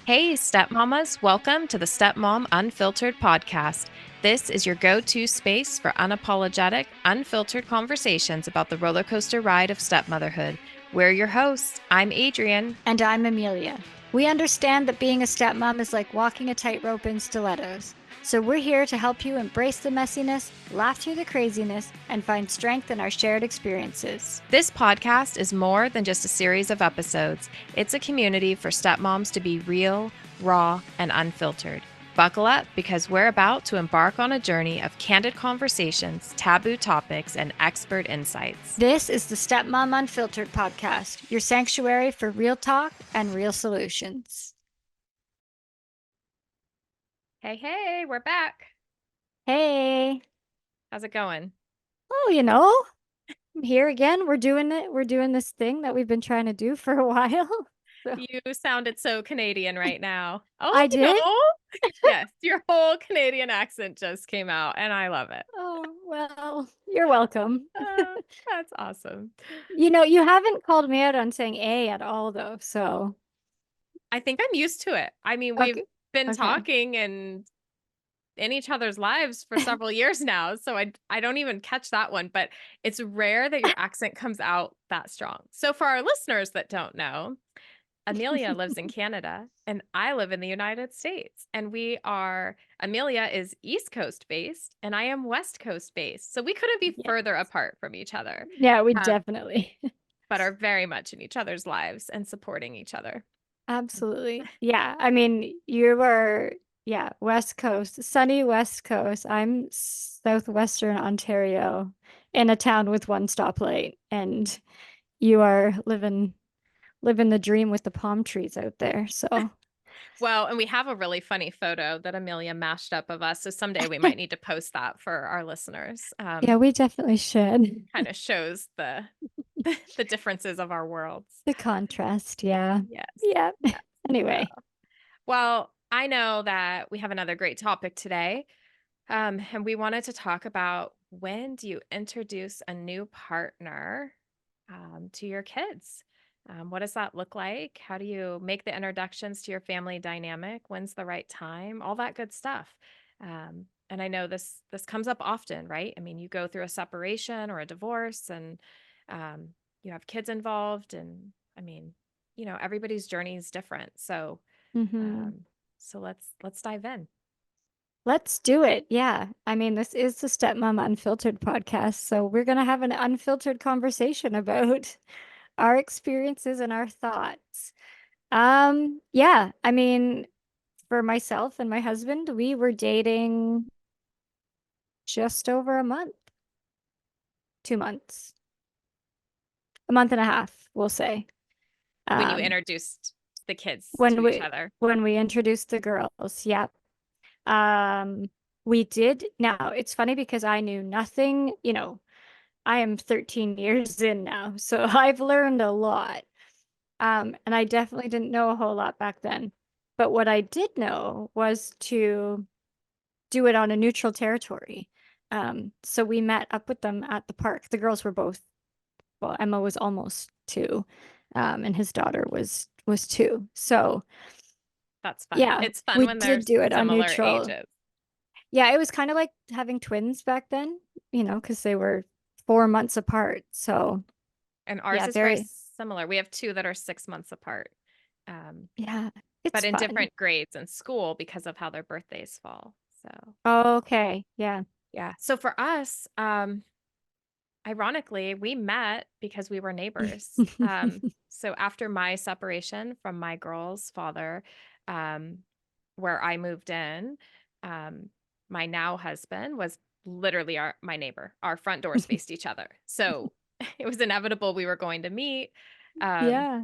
Hey, stepmamas, welcome to the Stepmom Unfiltered podcast. This is your go to space for unapologetic, unfiltered conversations about the roller coaster ride of stepmotherhood. We're your hosts. I'm Adrienne. And I'm Amelia. We understand that being a stepmom is like walking a tightrope in stilettos. So we're here to help you embrace the messiness, laugh through the craziness, and find strength in our shared experiences. This podcast is more than just a series of episodes, it's a community for stepmoms to be real, raw, and unfiltered. Buckle up because we're about to embark on a journey of candid conversations, taboo topics, and expert insights. This is the Stepmom Unfiltered podcast, your sanctuary for real talk and real solutions. Hey, we're back. Hey. How's it going? Oh, I'm here again. We're doing it. We're doing this thing that we've been trying to do for a while. So You sounded so Canadian right now. Oh, I did. yes, your whole Canadian accent just came out, and I love it. Oh, well, you're welcome. That's awesome. You haven't called me out on saying A at all, though. So, I think I'm used to it. I mean, we've okay. been Okay. talking and in each other's lives for several years now, so I don't even catch that one, but it's rare that your accent comes out that strong. So for our listeners that don't know, Amelia lives in Canada and I live in the United States. And Amelia is East Coast based and I am West Coast based. So we couldn't be Yeah. further apart from each other, Yeah, we um, definitely. but are very much in each other's lives and supporting each other. Absolutely. Yeah. I mean, you are, yeah, West Coast, sunny West Coast. I'm Southwestern Ontario in a town with one stoplight, and you are living the dream with the palm trees out there. So, Well, and we have a really funny photo that Amelia mashed up of us. So someday we might need to post that for our listeners. yeah, we definitely should. Kind of shows the differences of our worlds. The contrast, yeah. Yes. Yeah. Yes. Uh, Anyway. well, I know that we have another great topic today. And we wanted to talk about when do you introduce a new partner to your kids? What does that look like? How do you make the introductions to your family dynamic? When's the right time? All that good stuff. And I know this comes up often, right? I mean, you go through a separation or a divorce, and um, you have kids involved, and I mean, everybody's journey is different. So, Hmm. um, so let's dive in. Let's do it. Yeah. I mean, this is the Stepmom Unfiltered podcast. So we're going to have an unfiltered conversation about our experiences and our thoughts. Yeah. I mean, for myself and my husband, we were dating just over a month, 2 months, a month and a half, we'll say. When you Um, introduced the kids when to each we other. when we introduced the girls, yeah. Um, we did. Now, it's funny because I knew nothing, I am 13 years in now, so I've learned a lot. And I definitely didn't know a whole lot back then. But what I did know was to do it on a neutral territory. So we met up with them at the park. The girls were both, well, Emma was almost two, and his daughter was two. So That's fun. yeah, It's fun we when they're did do it on similar neutral. ages. Yeah, it was kind of like having twins back then, because they were 4 months apart. So And ours yeah, is very very, similar. We have two that are 6 months apart, um, yeah, but it's in fun. different grades in school because of how their birthdays fall. So, Okay, yeah. yeah. So for us, ironically, we met because we were neighbors. So after my separation from my girl's father, um, where I moved in, um, my now husband was literally my neighbor. Our front doors faced each other. So it was inevitable we were going to meet, um, Yeah.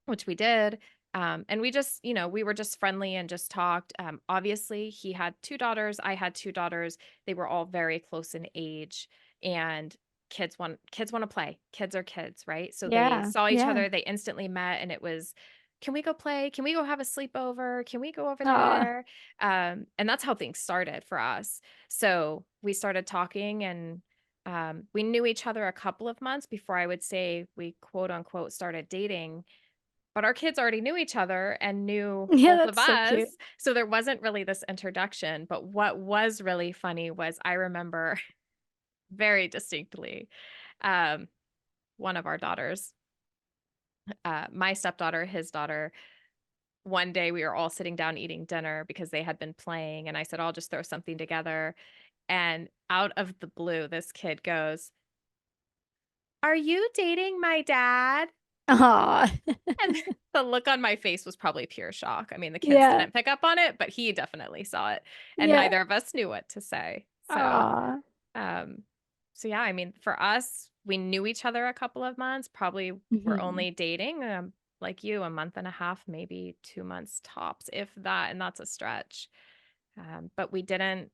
which we did. And we just, we were just friendly and just talked. Obviously, he had two daughters. I had two daughters. They were all very close in age. And kids want to play. Kids are kids, right? So they Yeah. saw each Yeah. other, they instantly met, and it was, can we go play? Can we go have a sleepover? Can we go over Oh, there? And that's how things started for us. So we started talking, and we knew each other a couple of months before I would say we quote unquote started dating. but our kids already knew each other and knew Yeah, both of that's so cute. us. So there wasn't really this introduction. But what was really funny was I remember very distinctly um, one of our daughters, my stepdaughter, his daughter, one day we were all sitting down eating dinner because they had been playing. And I said, I'll just throw something together. And out of the blue, this kid goes, "Are you dating my dad?" Aw. And the look on my face was probably pure shock. I mean, the kids Yeah. didn't pick up on it, but he definitely saw it, and Yeah. neither of us knew what to say. Aw. Um, so yeah, I mean, for us, we knew each other a couple of months, probably were Mhm. only dating, like you, a month and a half, maybe 2 months tops, if that, and that's a stretch. But we didn't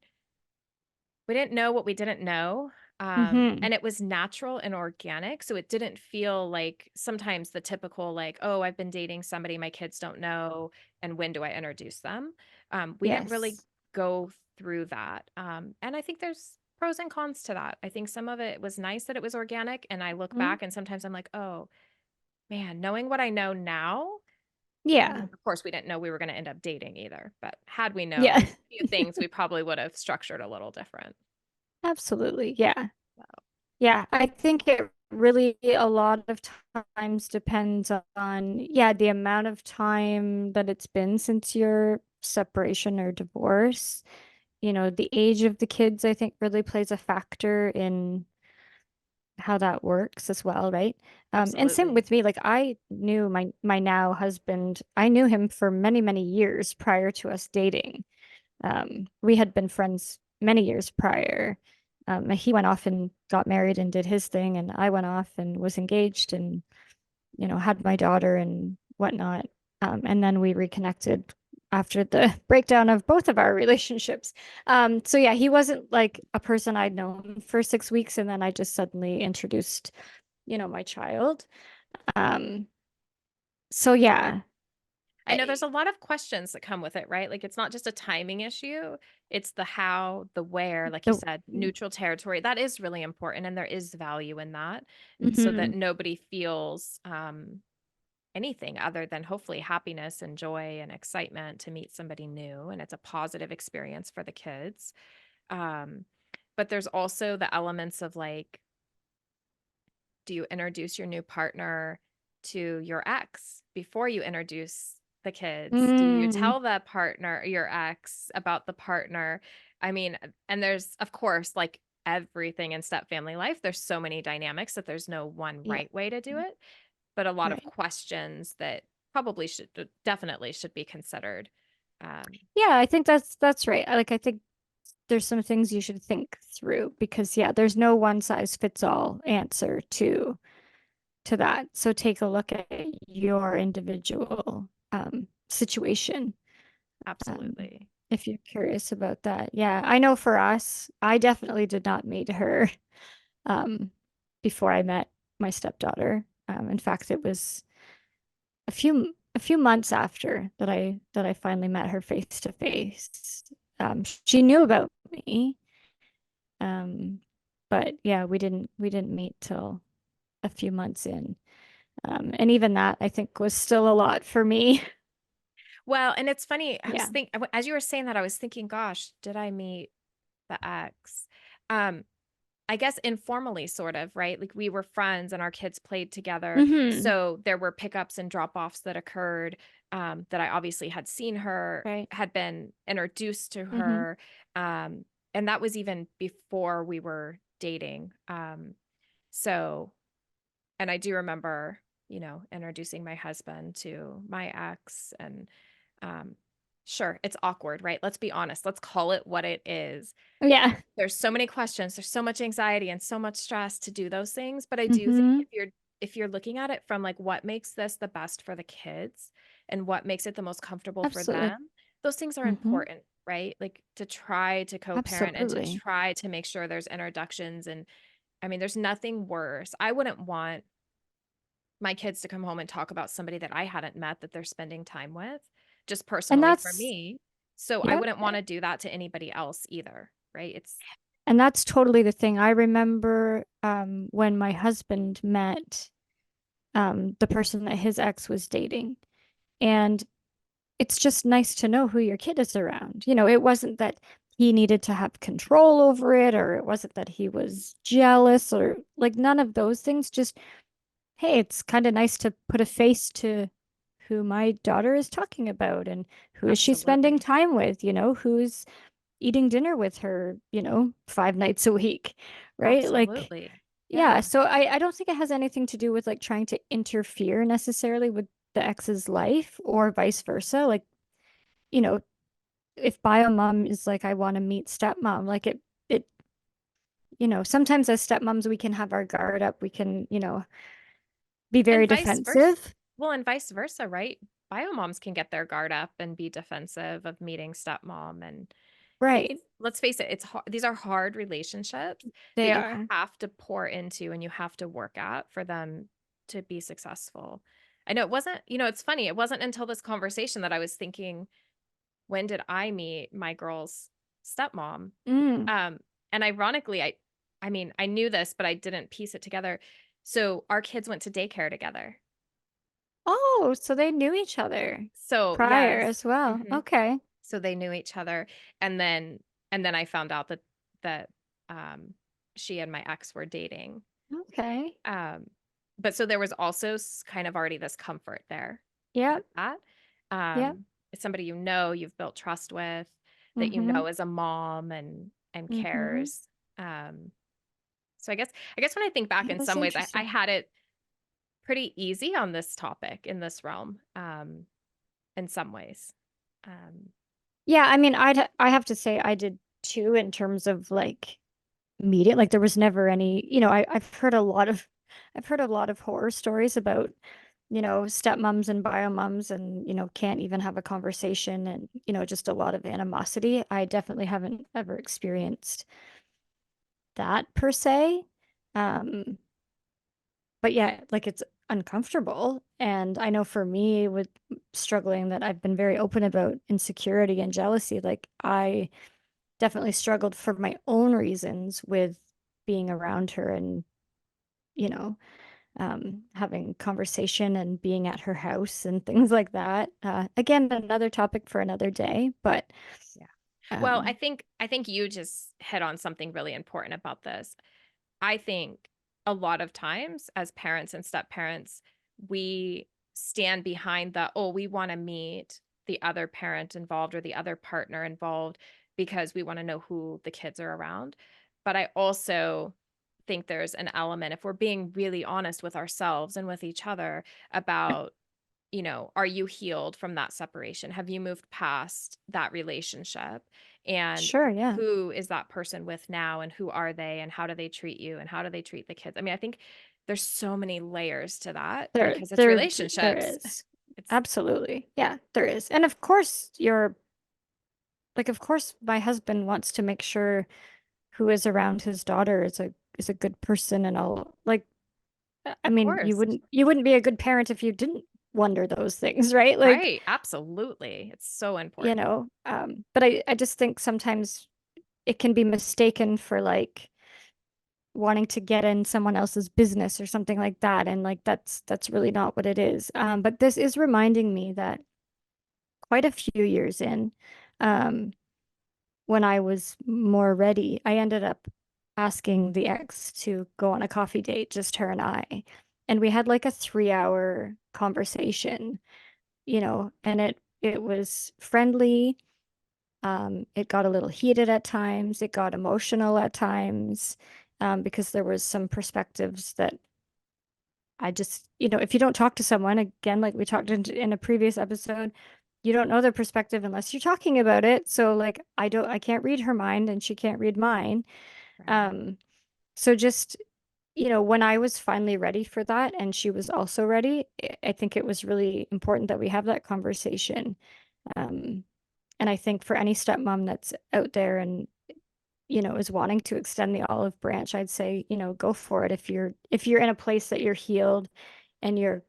know what we didn't know, Mhm. and it was natural and organic, so it didn't feel like sometimes the typical, like, "Oh, I've been dating somebody my kids don't know, and when do I introduce them?" We didn't really Yes. go through that, and I think there's pros and cons to that. I think some of it was nice that it was organic, and I look Mhm. back and sometimes I'm like, "Oh, man, knowing what I know now." Yeah. Of course, we didn't know we were gonna end up dating either, but had we Yeah. known a few things, we probably would have structured a little different. Absolutely. Yeah. Yeah, I think it really a lot of times depends on, yeah, the amount of time that it's been since your separation or divorce. You know, the age of the kids, I think, really plays a factor in how that works as well, right? And same Absolutely. with me, like I knew my now husband, I knew him for many, many years prior to us dating. We had been friends many years prior. He went off and got married and did his thing, and I went off and was engaged and, had my daughter and whatnot. And then we reconnected after the breakdown of both of our relationships. So yeah, he wasn't like a person I'd known for 6 weeks, and then I just suddenly introduced, my child. Um, so yeah, I know there's a lot of questions that come with it, right? Like, it's not just a timing issue, it's the how, the where, like you the said, neutral territory. That is really important, and there is value in that, so that Mhm. nobody feels, anything other than hopefully happiness and joy and excitement to meet somebody new, and it's a positive experience for the kids. Um, but there's also the elements of, like, do you introduce your new partner to your ex before you introduce the kids? Do you Mm, tell the partner, your ex, about the partner? I mean, and there's, of course, like everything in step family life, there's so many dynamics that there's no one yeah. right way to do it, but a lot of Right. questions that probably should definitely should be considered. Um, Yeah, I think that's right. I think there's some things you should think through because yeah, there's no one size fits all answer to that. So take a look at your individual situation. Um, Absolutely. if you're curious about that. Yeah, I know for us, I definitely did not meet her um before I met my stepdaughter. In fact, it was a few months after that I finally met her face to face. She knew about me, um, but yeah, we didn't meet till a few months in, and even that I think was still a lot for me. Well, and it's funny, Yeah. as you were saying that, I was thinking, gosh, did I meet the ex? Um, I guess informally, sort of, right? Like we were friends and our kids played together. Hmm. So there were pickups and drop offs that occurred, that I obviously had seen her, Right. had been introduced to Hmm. her. Um, and that was even before we were dating. So, and I do remember, introducing my husband to my ex, and um, sure, it's awkward, right? Let's be honest. Let's call it what it is. Yeah. There's so many questions, there's so much anxiety and so much stress to do those things, but I do think Hmm. if you're looking at it from, like, what makes this the best for the kids and what makes it the most comfortable for Absolutely. them, those things are Hmm. important, right? Like, to try to co-parent and to Absolutely. try to make sure there's introductions, and, I mean, there's nothing worse. I wouldn't want my kids to come home and talk about somebody that I hadn't met that they're spending time with, just And personally for that's, me. So I yep. wouldn't wanna do that to anybody else either, right? It's And that's totally the thing. I remember when my husband met the person that his ex was dating. And it's just nice to know who your kid is around. It wasn't that he needed to have control over it, or it wasn't that he was jealous, or like none of those things. Just, hey, it's kind of nice to put a face to who my daughter is talking about and who is she spending Absolutely. time with, who's eating dinner with her, 5 nights a week, right? Like, Absolutely. yeah. Yeah. So I don't think it has anything to do with like trying to interfere necessarily with the ex's life or vice versa. Like, you know, if bio mom is like, I want to meet stepmom, like sometimes as stepmoms, we can have our guard up. We can, be very And vice versa. defensive. Well, and vice versa, right? Bio moms can get their guard up and be defensive of meeting stepmom. And it's, Right. let's face it, it's hard. These are hard relationships that They you are. have to pour into and you have to work at for them to be successful. I know it wasn't, it's funny. It wasn't until this conversation that I was thinking, when did I meet my girl's stepmom? Mm. Um, and ironically, I mean, I knew this, but I didn't piece it together. So our kids went to daycare together. Oh, so they knew each other So prior yes. as well. hmm Okay. So they knew each other. And then I found out that um she and my ex were dating. Okay. Um but so there was also kind of already this comfort there with Yep. that. Yep. It's somebody you've built trust with, that Mm-hmm. is a mom and Mm-hmm. cares. Um so I guess when I think back, That in is some ways I interesting. had it pretty easy on this topic, in this realm, in some ways. Um Yeah, I mean, I have to say I did too in terms of like media. Like there was never any, I've heard a lot of horror stories about, stepmoms and biomoms and, can't even have a conversation and, just a lot of animosity. I definitely haven't ever experienced that per se. Um, but yeah, like it's uncomfortable. And I know for me with struggling that I've been very open about insecurity and jealousy, like I definitely struggled for my own reasons with being around her and, you know, having conversation and being at her house and things like that. Again, another topic for another day, but Yeah. Well, I um, think I think you just hit on something really important about this. I think a lot of times, as parents and step parents, we stand behind the, oh, we want to meet the other parent involved or the other partner involved because we want to know who the kids are around. But I also think there's an element, if we're being really honest with ourselves and with each other, about, are you healed from that separation? Have you moved past that relationship? And sure, yeah, who is that person with now, and who are they, and how do they treat you, and how do they treat the kids? I mean, I think there's so many layers to that there, because it's there, there relationships. is It's absolutely, yeah, there is, and of course, of course, my husband wants to make sure who is around his daughter is a good person and all. Like, I of mean, you course. wouldn't be a good parent if you didn't wonder those things, right? Like, Right. Absolutely. It's so important. but I just think sometimes it can be mistaken for like wanting to get in someone else's business or something like that. And like that's really not what it is. But this is reminding me that quite a few years in, um, when I was more ready, I ended up asking the ex to go on a coffee date, just her and I. And we had like a 3 hour conversation, and it was friendly. It got a little heated at times. It got emotional at times, because there was some perspectives that I just, if you don't talk to someone, again, like we talked in a previous episode, you don't know their perspective unless you're talking about it. So like I can't read her mind and she can't read mine. Right. Um, so just, when I was finally ready for that and she was also ready, I think it was really important that we have that conversation. Um, and I think for any stepmom that's out there and, is wanting to extend the olive branch, I'd say, go for it. If you're in a place that you're healed and you're,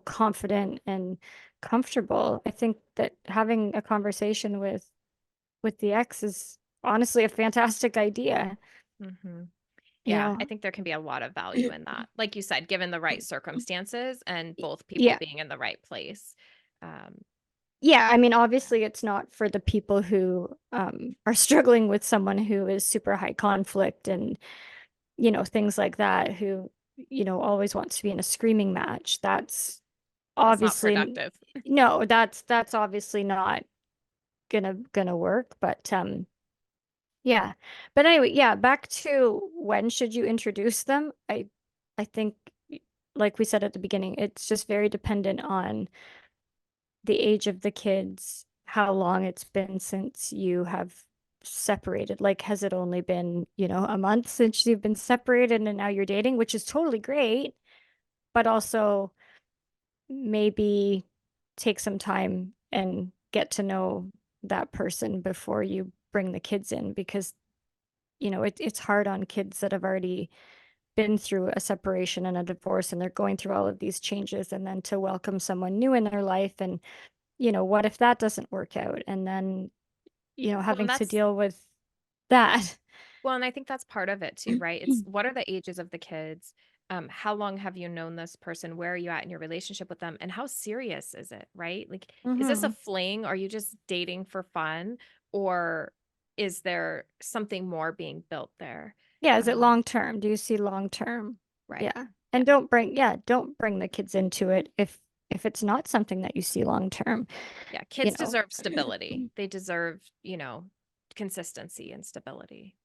confident and comfortable, I think that having a conversation with the ex is honestly a fantastic idea. hmm Yeah, Yeah. I think there can be a lot of value in that. Like you said, given the right circumstances and both people Yeah. being in the right place. Um, Yeah, I mean, yeah, obviously it's not for the people who are struggling with someone who is super high conflict and, things like that, who, always wants to be in a screaming match. That's that's not obviously productive. no, that's obviously not gonna work, but yeah. But anyway, yeah, back to when should you introduce them? I think like we said at the beginning, it's just very dependent on the age of the kids, how long it's been since you have separated. Like, has it only been, a month since you've been separated and now you're dating, which is totally great, but also maybe take some time and get to know that person before you bring the kids in because, it's hard on kids that have already been through a separation and a divorce and they're going through all of these changes and then to welcome someone new in their life and what if that doesn't work out? And then, Well, and having to that's deal with that. well, and I think that's part of it too, right? It's what are the ages of the kids? How long have you known this person? Where are you at in your relationship with them? And how serious is it, right? Like, is this a Hmm. fling? Are you just dating for fun? Or is there something more being built there? Yeah, is it Um, long term? Do you see long term? right. Yeah. Yeah. And don't bring the kids into it if it's not something that you see long term, Yeah. you Kids know. deserve stability. They deserve, consistency and stability.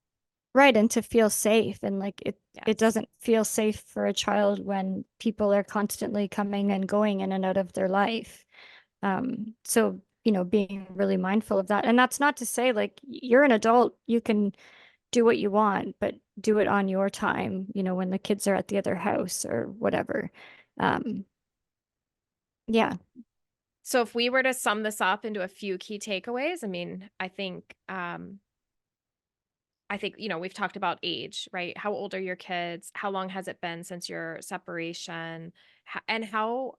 Right, and to feel safe and like it Yes. doesn't feel safe for a child when people are constantly coming and going in and out of their life. So, being really mindful of that. And that's not to say like you're an adult, you can do what you want, but do it on your time, when the kids are at the other house or whatever. Um, yeah, So if we were to sum this up into a few key takeaways, I think, we've talked about age, right? How old are your kids? How long has it been since your separation? And how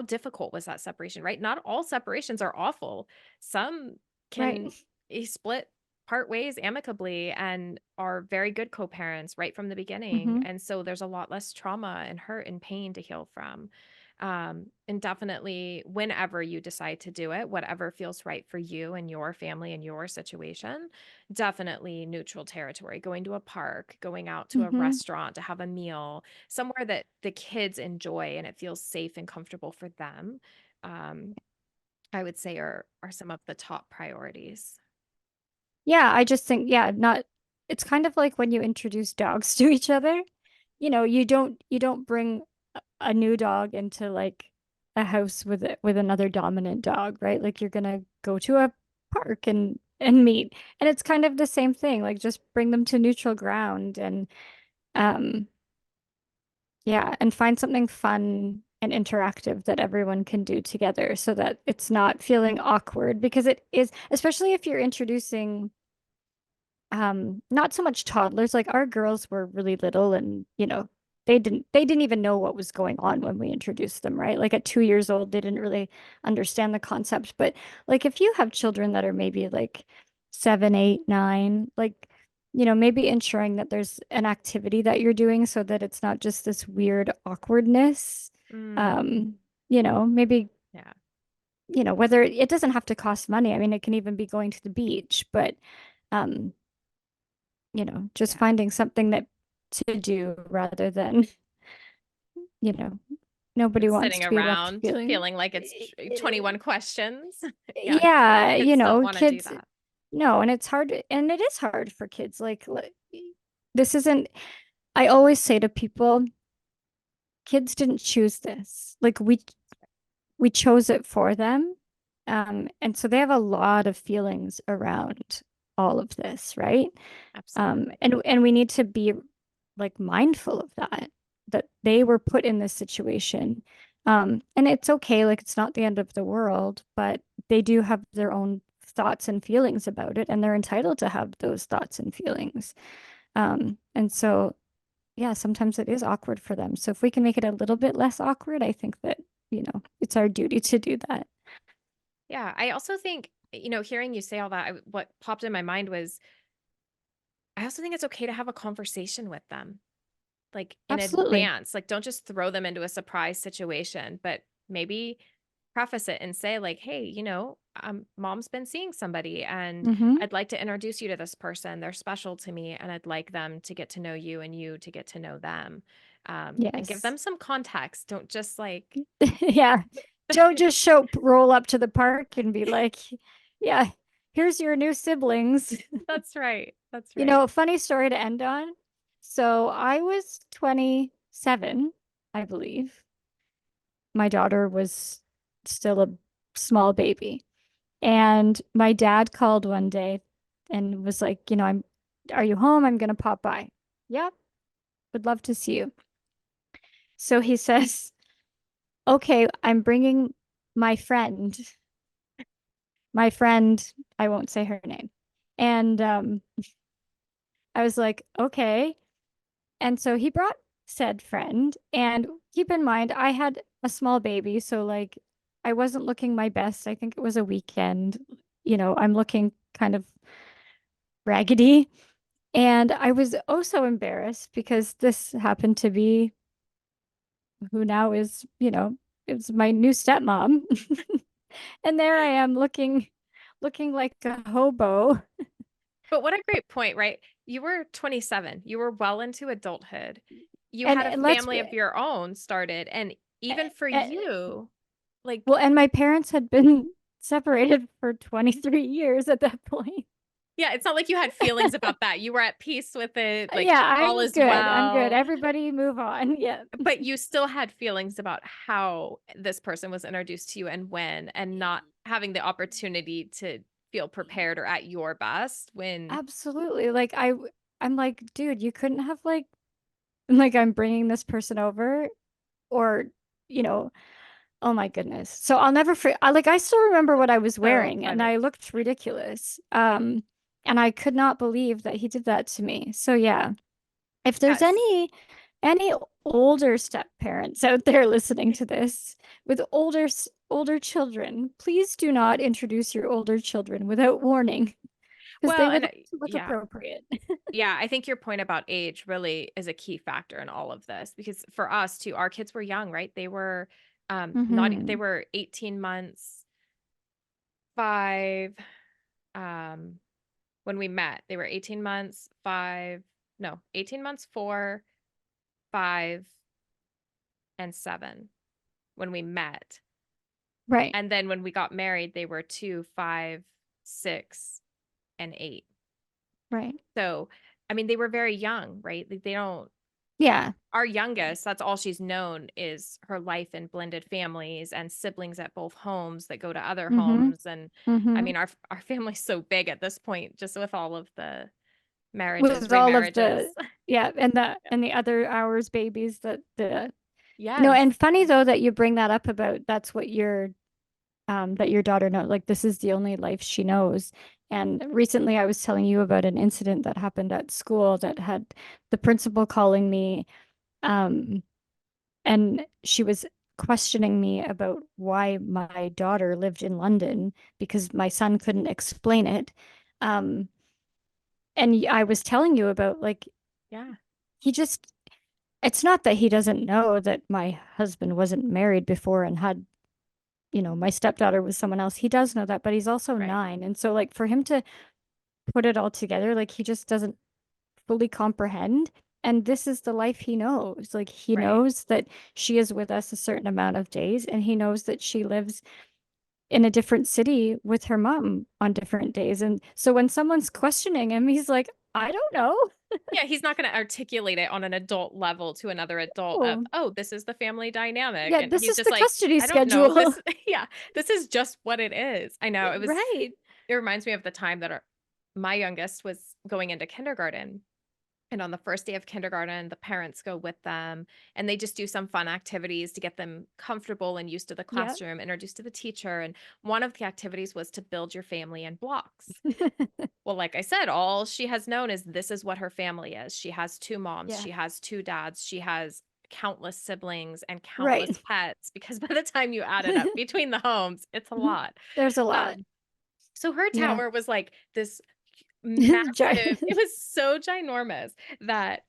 difficult was that separation, right? Not all separations are awful. Some right. can split part ways amicably and are very good co-parents right from the beginning. Hmm. And so there's a lot less trauma and hurt and pain to heal from. And definitely, whenever you decide to do it, whatever feels right for you and your family and your situation, definitely neutral territory, going to a park, going out to a Hmm. restaurant to have a meal, somewhere that the kids enjoy and it feels safe and comfortable for them, um, I would say are some of the top priorities. Yeah, I just think, yeah, not, it's kind of like when you introduce dogs to each other. You don't bring a new dog into like a house with another dominant dog, right? Like you're gonna go to a park and meet. And it's kind of the same thing, like just bring them to neutral ground and um yeah, and find something fun and interactive that everyone can do together so that it's not feeling awkward because it is, especially if you're introducing not so much toddlers, like our girls were really little and they didn't even know what was going on when we introduced them, right? Like at 2 years old they didn't really understand the concept, but like if you have children that are maybe like 7, 8, 9, like maybe ensuring that there's an activity that you're doing so that it's not just this weird awkwardness. Mm, um maybe yeah, whether it doesn't have to cost money. I mean, it can even be going to the beach, but um just yeah. finding something that to do rather than, you know, nobody wants Sitting to be left around feeling. feeling like it's 21 questions. Yeah, Yeah, kids don't want to do kids, that. no, and it's hard, and it is hard for kids. This isn't, I always say to people, kids didn't choose this. Like we chose it for them. And so they have a lot of feelings around all of this, right? Absolutely. And we need to be like mindful of that they were put in this situation. And it's okay, like it's not the end of the world, but they do have their own thoughts and feelings about it, and they're entitled to have those thoughts and feelings. And so, yeah, sometimes it is awkward for them. So if we can make it a little bit less awkward, I think that, it's our duty to do that. Yeah, I also think, hearing you say all that, what popped in my mind was I also think it's okay to have a conversation with them, like, in Absolutely. advance. Like, don't just throw them into a surprise situation, but maybe preface it and say, like, "Hey, mom's been seeing somebody, and Mhm. I'd like to introduce you to this person. They're special to me, and I'd like them to get to know you and you to get to know them." And give Yes. them some context. Don't just like Yeah. Don't just roll up to the park and be like, "Yeah, here's your new siblings." That's right. That's You right. know, funny story to end on. So I was 27, I believe. My daughter was still a small baby. And my dad called one day and was like, are you home? I'm gonna pop by. Yep, would love to see you. So he says, okay, I'm bringing my friend, my friend, I won't say her name. And I was like, okay. And so he brought said friend. And keep in mind, I had a small baby. So, like, I wasn't looking my best. I think it was a weekend. I'm looking kind of raggedy. And I was oh so embarrassed because this happened to be who now is, it's my new stepmom. And there I am looking like a hobo. But what a great point, right? You were 27. You were well into adulthood. You And, had a and let's family be of your own started, and even for uh, you, like, well, and my parents had been separated for 23 years at that point. yeah, it's not like you had feelings about that. You were at peace with it, like, Yeah, all I'm is good. I'm good. well, Everybody move on. Yeah. but you still had feelings about how this person was introduced to you and when, and not having the opportunity to feel prepared or at your best when Absolutely. I'm like, dude, you couldn't have like I'm bringing this person over or, you know, oh my goodness. So I'll never forget. I still remember what I was so wearing and funny. I looked ridiculous. And I could not believe that he did that to me. So yeah, if there's Yes. any older step parents out there listening to this with older children, please do not introduce your older children without warning because they Well, would and like to look yeah. appropriate. Yeah, I think your point about age really is a key factor in all of this because for us too, our kids were young, right? They were not they Hmm. were 18 months, 5 um when we met. They were 18 months, 5 no, 18 months, 4, 5 and 7 when we met. Right, And then when we got married, they were 2, 5, 6 and 8. right. So, I mean, they were very young, right? Like they don't Yeah. our youngest, that's all she's known is her life in blended families and siblings at both homes that go to other Hmm. homes, and I Hmm. mean, our family's so big at this point just with all of the marriages, With all of remarriages. the yeah, and the Yeah. and the other hours babies that the Yes. and funny though that you bring that up about that's what that your daughter knows. Like this is the only life she knows. And recently I was telling you about an incident that happened at school that had the principal calling me, um, and she was questioning me about why my daughter lived in London because my son couldn't explain it. Um, and I was telling you about like Yeah. he just it's not that he doesn't know that my husband wasn't married before and had, my stepdaughter was someone else. He does know that, but he's also Right. 9. And so like for him to put it all together, like he just doesn't fully comprehend. And this is the life he knows. Like he Right. knows that she is with us a certain amount of days, and he knows that she lives in a different city with her mom on different days. And so when someone's questioning him, he's like, I don't know. Yeah, he's not going to articulate it on an adult level to another adult of, Oh, "Oh, this is the family dynamic." yeah, And this he's is just the like, custody "I don't know. schedule. This yeah, this is just what it is." I know. Right. It reminds me of the time that my youngest was going into kindergarten. And on the first day of kindergarten, the parents go with them and they just do some fun activities to get them comfortable and used to the Yeah. classroom, introduced to the teacher. And one of the activities was to build your family in blocks. Well, like I said, all she has known is this is what her family is. She has 2 moms, Yeah. she has 2 dads, she has countless siblings and Right. countless pets because by the time you add it up between the homes, it's a lot. There's a lot. Um, so her Yeah. tower was like this massive. Giant. It was so ginormous that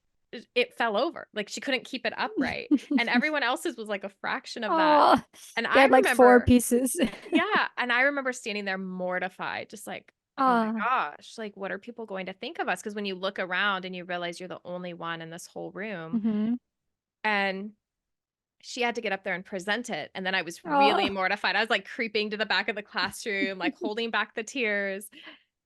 it fell over. Like, she couldn't keep it upright, and everyone else's was like a fraction of that. Oh, And you I had like 4 remember pieces. yeah, and I remember standing there mortified, just like, "Oh my Oh. gosh, like, what are people going to think of us?" Because when you look around and you realize you're the only one in this whole room, Mhm. and she had to get up there and present it, and then I was really Oh. mortified. I was, like, creeping to the back of the classroom, like, holding back the tears,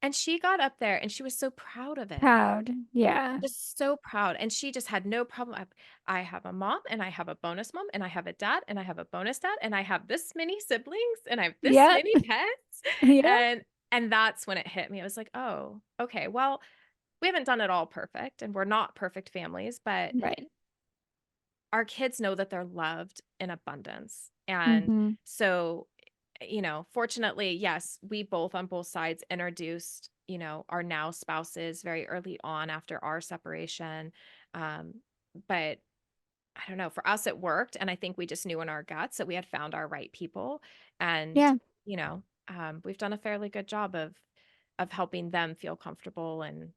and she got up there, and she was so proud of it. Proud. Yeah. Just so proud, and she just had no problem. I have a mom, and I have a bonus mom, and I have a dad, and I have a bonus dad, and I have this many siblings, and I have this Yep. many pets, Yep. and that's when it hit me. I was like, "Oh, okay, well, we haven't done it all perfect, and we're not perfect families, but Right. our kids know that they're loved in abundance." And Mhm. so, fortunately, yes, we both on both sides introduced, our now spouses very early on after our separation. Um, but I don't know, for us it worked. And I think we just knew in our guts that we had found our right people. And, Yeah. we've done a fairly good job of helping them feel comfortable and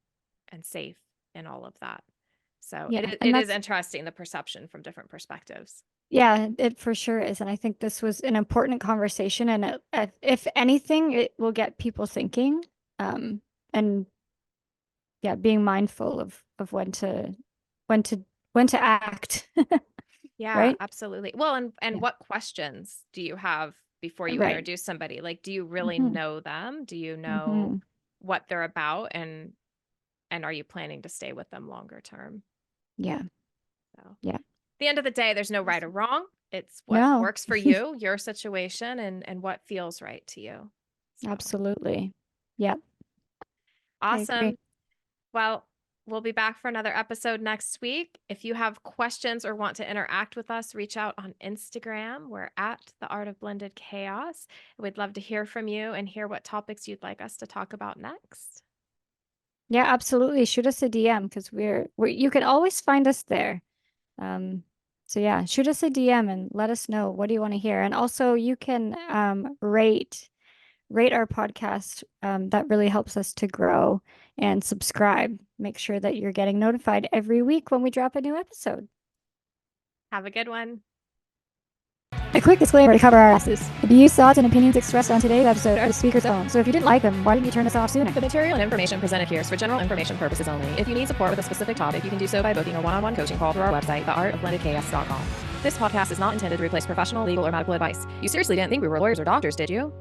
safe in all of that. So Yeah, and it is that's interesting, the perception from different perspectives. yeah, it for sure is, and I think this was an important conversation, and if anything, it will get people thinking, and yeah, being mindful of when to when to act, Yeah, right? absolutely. Well, and Yeah. what questions do you have before you Right. introduce somebody? Like, do you really Mhm. know them? Do you know Mhm. what they're about, and are you planning to stay with them longer term? Yeah. So, at Yeah. the end of the day, there's no right or Awesome. wrong. It's what No. works for you, your situation, and what feels right to you. So, Absolutely. Yep. I agree. awesome. Well, we'll be back for another episode next week. If you have questions or want to interact with us, reach out on Instagram. We're at The Art of Blended Chaos. We'd love to hear from you and hear what topics you'd like us to talk about next. Yeah, absolutely. Shoot us a DM because we're you can always find us there. Um, so yeah, shoot us a DM and let us know what do you want to hear. And also you can rate our podcast. That really helps us to grow and subscribe. Make sure that you're getting notified every week when we drop a new episode. Have a good one. A quick disclaimer to cover our asses. The views, thoughts, and opinions expressed on today's episode are the speaker's own. So if you didn't like them, why didn't you turn us off sooner? The material and information presented here is for general information purposes only. If you need support with a specific topic, you can do so by booking a one-on-one coaching call through our website, theartofblendedchaos.com. This podcast is not intended to replace professional, legal, or medical advice. You seriously didn't think we were lawyers or doctors, did you?